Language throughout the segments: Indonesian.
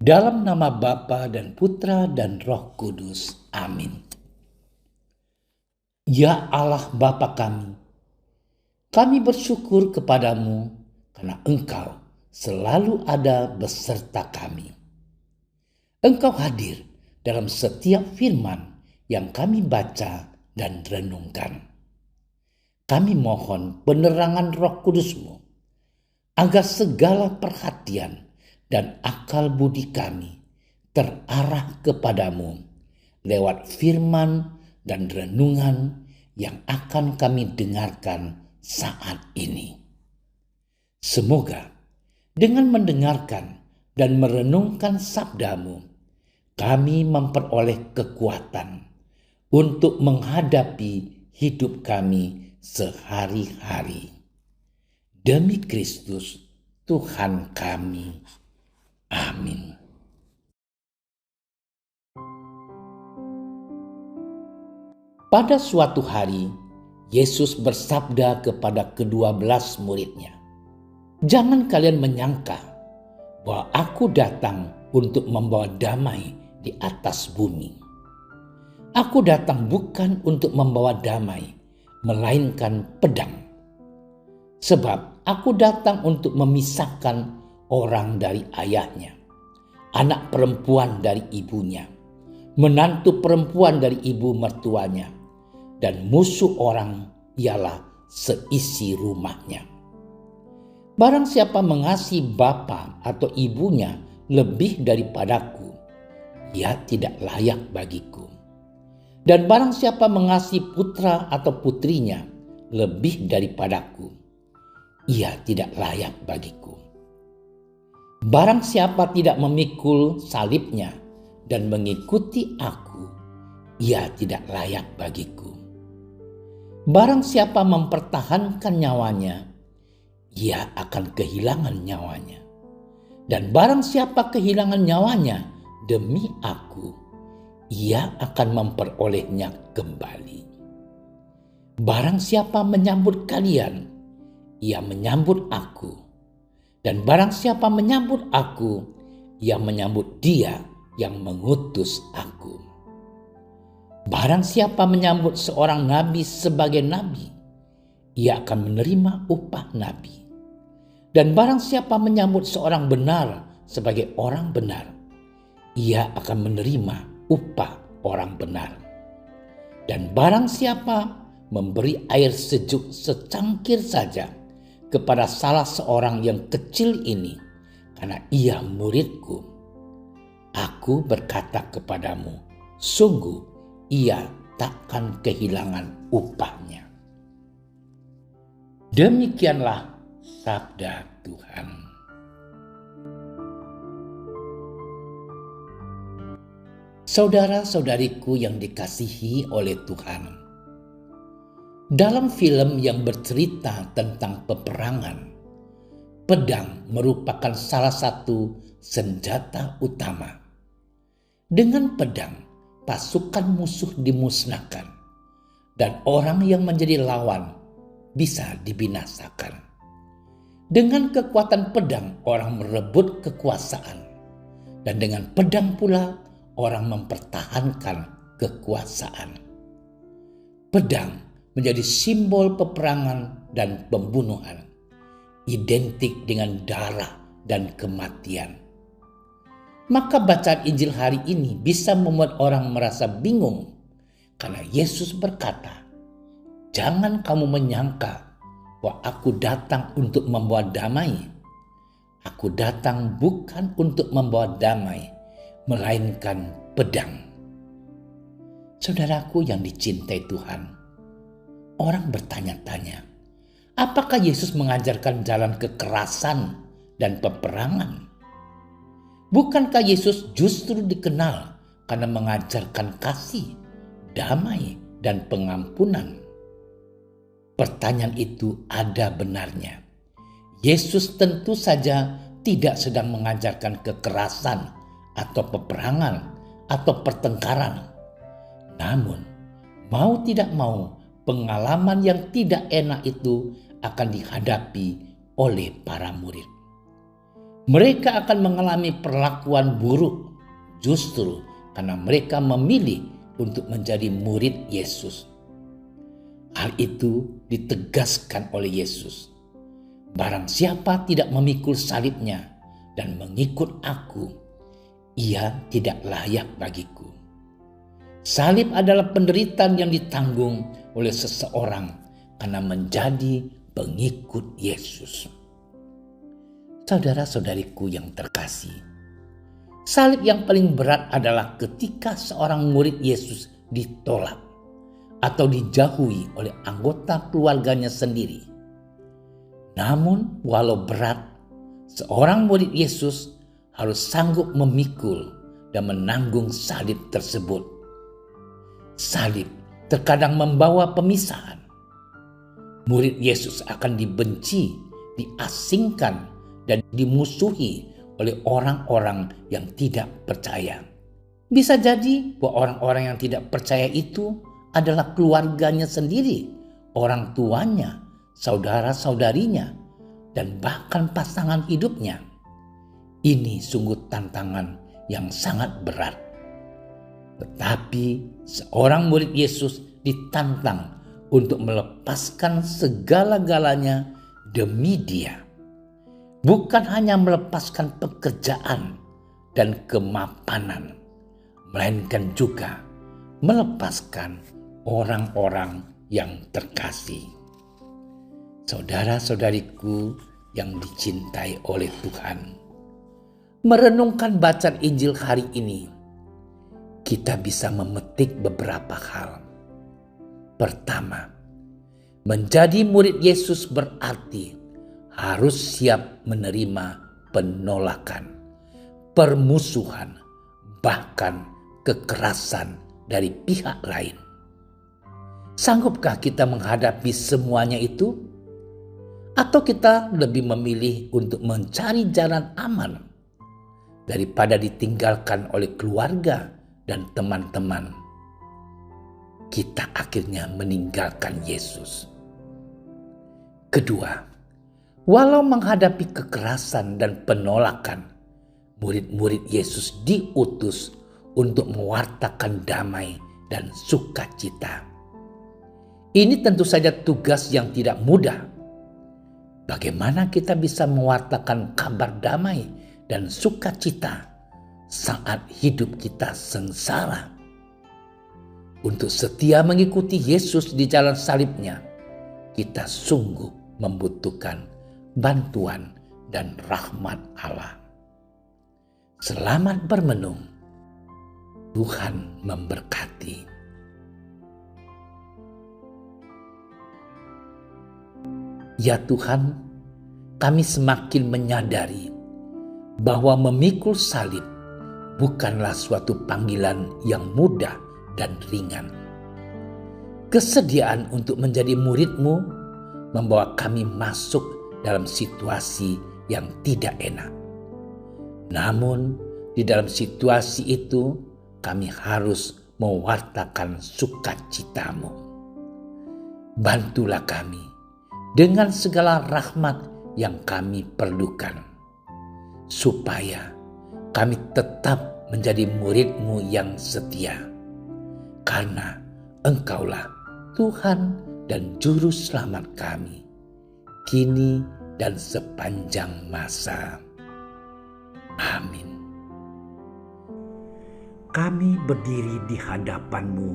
Dalam nama Bapa dan Putra dan Roh Kudus. Amin. Ya Allah Bapa kami bersyukur kepadamu karena Engkau selalu ada beserta kami. Engkau hadir dalam setiap firman yang kami baca dan renungkan. Kami mohon penerangan Roh Kudus-Mu agar segala perhatian dan akal budi kami terarah kepadamu lewat firman dan renungan yang akan kami dengarkan saat ini. Semoga dengan mendengarkan dan merenungkan sabdamu, kami memperoleh kekuatan untuk menghadapi hidup kami sehari-hari. Demi Kristus Tuhan kami. Amin. Pada suatu hari, Yesus bersabda kepada ke-12 muridnya, "Jangan kalian menyangka bahwa aku datang untuk membawa damai di atas bumi. Aku datang bukan untuk membawa damai, melainkan pedang. Sebab aku datang untuk memisahkan orang dari ayahnya, anak perempuan dari ibunya, menantu perempuan dari ibu mertuanya, dan musuh orang ialah seisi rumahnya. Barang siapa mengasihi bapa atau ibunya lebih daripadaku, ia tidak layak bagiku. Dan barang siapa mengasihi putra atau putrinya lebih daripadaku, ia tidak layak bagiku. Barang siapa tidak memikul salibnya dan mengikuti aku, ia tidak layak bagiku. Barang siapa mempertahankan nyawanya, ia akan kehilangan nyawanya. Dan barang siapa kehilangan nyawanya demi aku, ia akan memperolehnya kembali. Barang siapa menyambut kalian, ia menyambut aku. Dan barang siapa menyambut aku, ia menyambut dia yang mengutus aku. Barang siapa menyambut seorang nabi sebagai nabi, ia akan menerima upah nabi. Dan barang siapa menyambut seorang benar sebagai orang benar, ia akan menerima upah orang benar. Dan barang siapa memberi air sejuk secangkir saja kepada salah seorang yang kecil ini, karena ia muridku, aku berkata kepadamu, sungguh ia takkan kehilangan upahnya." Demikianlah sabda Tuhan. Saudara-saudariku yang dikasihi oleh Tuhan, dalam film yang bercerita tentang peperangan, pedang merupakan salah satu senjata utama. Dengan pedang, pasukan musuh dimusnahkan dan orang yang menjadi lawan bisa dibinasakan. Dengan kekuatan pedang, orang merebut kekuasaan, dan dengan pedang pula orang mempertahankan kekuasaan. Pedang menjadi simbol peperangan dan pembunuhan, identik dengan darah dan kematian. Maka bacaan Injil hari ini bisa membuat orang merasa bingung, karena Yesus berkata, "Jangan kamu menyangka bahwa aku datang untuk membawa damai. Aku datang bukan untuk membawa damai, melainkan pedang." Saudaraku yang dicintai Tuhan, orang bertanya-tanya, apakah Yesus mengajarkan jalan kekerasan dan peperangan? Bukankah Yesus justru dikenal karena mengajarkan kasih, damai, dan pengampunan? Pertanyaan itu ada benarnya. Yesus tentu saja tidak sedang mengajarkan kekerasan atau peperangan atau pertengkaran. Namun, mau tidak mau, pengalaman yang tidak enak itu akan dihadapi oleh para murid. Mereka akan mengalami perlakuan buruk justru karena mereka memilih untuk menjadi murid Yesus. Hal itu ditegaskan oleh Yesus. Barang siapa tidak memikul salibnya dan mengikut aku, ia tidak layak bagiku. Salib adalah penderitaan yang ditanggung oleh seseorang karena menjadi pengikut Yesus. Saudara-saudariku yang terkasih, salib yang paling berat adalah ketika seorang murid Yesus ditolak atau dijauhi oleh anggota keluarganya sendiri. Namun walau berat, seorang murid Yesus harus sanggup memikul dan menanggung salib tersebut. Salib terkadang membawa pemisahan. Murid Yesus akan dibenci, diasingkan, dan dimusuhi oleh orang-orang yang tidak percaya. Bisa jadi bahwa orang-orang yang tidak percaya itu adalah keluarganya sendiri, orang tuanya, saudara-saudarinya, dan bahkan pasangan hidupnya. Ini sungguh tantangan yang sangat berat. Tetapi seorang murid Yesus ditantang untuk melepaskan segala-galanya demi Dia. Bukan hanya melepaskan pekerjaan dan kemapanan, melainkan juga melepaskan orang-orang yang terkasih. Saudara-saudariku yang dicintai oleh Tuhan, merenungkan bacaan Injil hari ini, kita bisa memetik beberapa hal. Pertama, menjadi murid Yesus berarti harus siap menerima penolakan, permusuhan, bahkan kekerasan dari pihak lain. Sanggupkah kita menghadapi semuanya itu? Atau kita lebih memilih untuk mencari jalan aman daripada ditinggalkan oleh keluarga dan teman-teman? Kita akhirnya meninggalkan Yesus. Kedua, walau menghadapi kekerasan dan penolakan, murid-murid Yesus diutus untuk mewartakan damai dan sukacita. Ini tentu saja tugas yang tidak mudah. Bagaimana kita bisa mewartakan kabar damai dan sukacita saat hidup kita sengsara? Untuk setia mengikuti Yesus di jalan salibnya, kita sungguh membutuhkan bantuan dan rahmat Allah. Selamat bermenung. Tuhan memberkati. Ya Tuhan, kami semakin menyadari bahwa memikul salib bukanlah suatu panggilan yang mudah dan ringan. Kesediaan untuk menjadi murid-Mu membawa kami masuk dalam situasi yang tidak enak. Namun di dalam situasi itu kami harus mewartakan sukacita-Mu. Bantulah kami dengan segala rahmat yang kami perlukan, supaya kami tetap menjadi murid-Mu yang setia, karena Engkaulah Tuhan dan Juru Selamat kami, kini dan sepanjang masa. Amin. Kami berdiri di hadapan-Mu,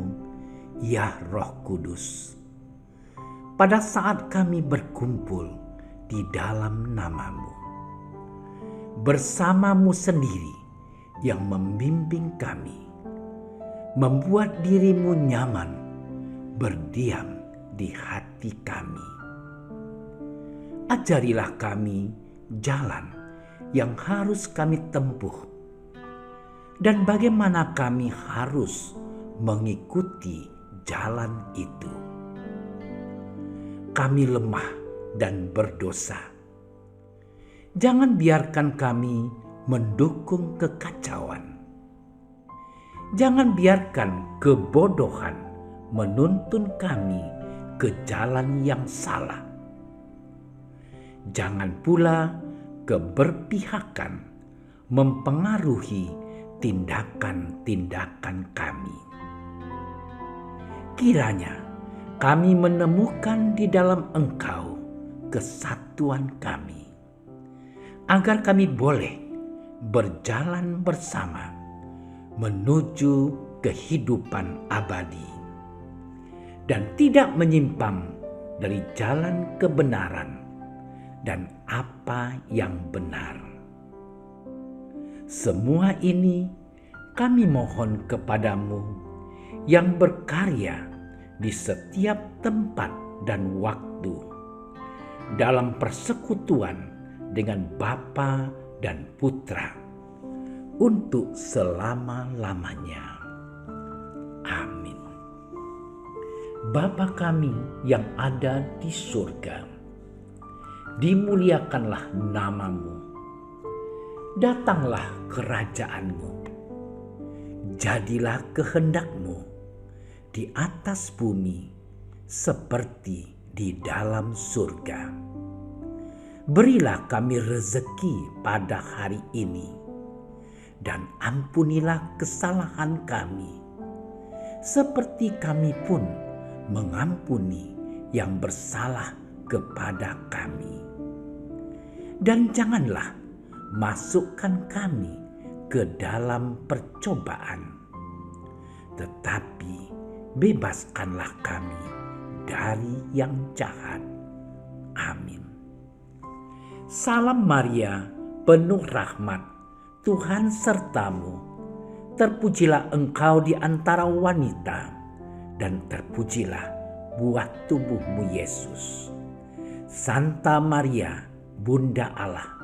ya Roh Kudus, pada saat kami berkumpul di dalam nama-Mu. Bersama-Mu sendiri yang membimbing kami, membuat diri-Mu nyaman berdiam di hati kami. Ajarilah kami jalan yang harus kami tempuh dan bagaimana kami harus mengikuti jalan itu. Kami lemah dan berdosa. Jangan biarkan kami mendukung kekacauan. Jangan biarkan kebodohan menuntun kami ke jalan yang salah. Jangan pula keberpihakan mempengaruhi tindakan-tindakan kami. Kiranya kami menemukan di dalam Engkau kesatuan kami, agar kami boleh berjalan bersama menuju kehidupan abadi dan tidak menyimpang dari jalan kebenaran dan apa yang benar. Semua ini kami mohon kepadamu yang berkarya di setiap tempat dan waktu dalam persekutuan dengan Bapa dan Putra untuk selama-lamanya. Amin. Bapa kami yang ada di surga, dimuliakanlah namamu. Datanglah kerajaanmu. Jadilah kehendakmu di atas bumi seperti di dalam surga. Berilah kami rezeki pada hari ini, dan ampunilah kesalahan kami, seperti kami pun mengampuni yang bersalah kepada kami. Dan janganlah masukkan kami ke dalam percobaan, tetapi bebaskanlah kami dari yang jahat. Amin. Salam Maria, penuh rahmat, Tuhan sertamu. Terpujilah engkau di antara wanita, dan terpujilah buah tubuhmu Yesus. Santa Maria, Bunda Allah,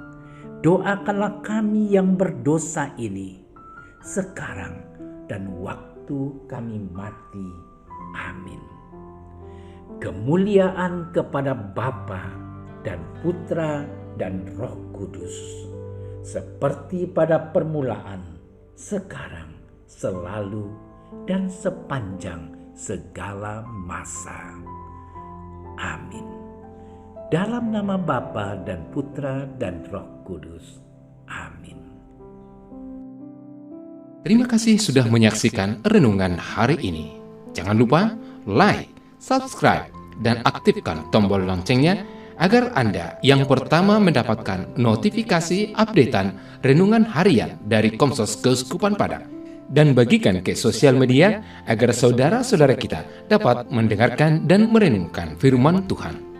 doakanlah kami yang berdosa ini, sekarang dan waktu kami mati. Amin. Kemuliaan kepada Bapa dan Putra dan Roh Kudus, seperti pada permulaan, sekarang, selalu, dan sepanjang segala masa. Amin. Dalam nama Bapa dan Putra dan Roh Kudus. Amin. Terima kasih sudah menyaksikan renungan hari ini. Jangan lupa like, subscribe, dan aktifkan tombol loncengnya agar Anda yang pertama mendapatkan notifikasi updatean renungan harian dari Komsos Keuskupan Padang. Dan bagikan ke sosial media agar saudara-saudara kita dapat mendengarkan dan merenungkan firman Tuhan.